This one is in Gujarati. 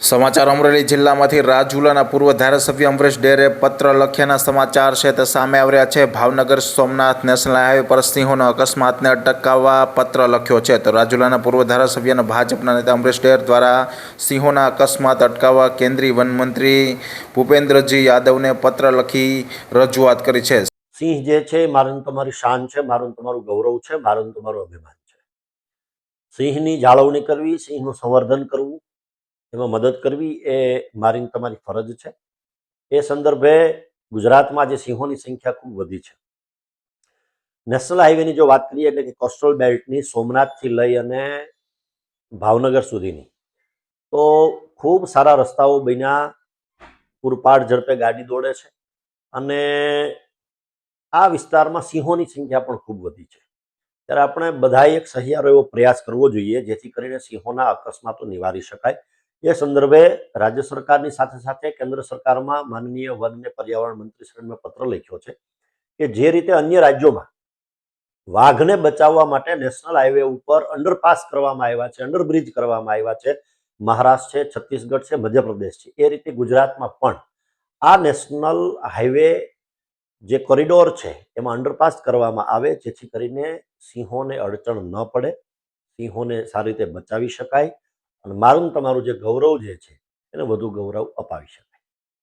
સમાચાર અમરેલી જિલ્લામાંથી રાજુલાના પૂર્વ ધારાસભ્ય અમરેશ ડેરે પત્ર લખ્યાના સમાચાર છે તે સામે આવ્યા છે. ભાવનગર સોમનાથ નેશનલ હાઈવે પર સિંહોના અકસ્માતને અટકાવવા પત્ર લખ્યો છે. તો રાજુલાના પૂર્વ ધારાસભ્ય અને ભાજપના નેતા અમરેશ ડેર દ્વારા સિંહોના અકસ્માત અટકાવવા કેન્દ્રીય વનમંત્રી ભૂપેન્દ્રજી યાદવને પત્ર લખી રજૂઆત કરી છે. સિંહ જે છે મારું તમારી શાન છે, મારું તમારું ગૌરવ છે, મારું તમારું અભિમાન છે. સિંહની જાળવણી કરવી, સિંહનું સંવર્ધન કરવું, એમાં મદદ કરવી એ મારી તમારી ફરજ છે. એ સંદર્ભે ગુજરાતમાં જે સિંહોની સંખ્યા ખૂબ વધી છે. નેશનલ હાઈવેની જો વાત કરીએ એટલે કે કોસ્ટલ બેલ્ટની સોમનાથથી લઈ અને ભાવનગર સુધીની, તો ખૂબ સારા રસ્તાઓ બન્યા, પૂરપાટ ઝડપે ગાડી દોડે છે અને આ વિસ્તારમાં સિંહોની સંખ્યા પણ ખૂબ વધી છે. ત્યારે આપણે બધાએ એક સહિયારો એવો પ્રયાસ કરવો જોઈએ જેથી કરીને સિંહોના અકસ્માતો નિવારી શકાય. એ સંદર્ભે રાજ્ય સરકારની સાથે સાથે કેન્દ્ર સરકારમાં માનનીય વન અને પર્યાવરણ મંત્રીશ્રીને પત્ર લખ્યો છે કે જે રીતે અન્ય રાજ્યોમાં વાઘને બચાવવા માટે નેશનલ હાઈવે ઉપર અંડરપાસ કરવામાં આવ્યા છે, અંડરબ્રિજ કરવામાં આવ્યા છે, મહારાષ્ટ્ર છે, છત્તીસગઢ છે, મધ્યપ્રદેશ છે, એ રીતે ગુજરાતમાં પણ આ નેશનલ હાઈવે જે કોરિડોર છે એમાં અંડરપાસ કરવામાં આવે જેથી કરીને સિંહોને અડચણ ન પડે, સિંહોને સારી રીતે બચાવી શકાય અને મારું તમારું જે ગૌરવ જે છે એને વધુ ગૌરવ અપાવી શકાય.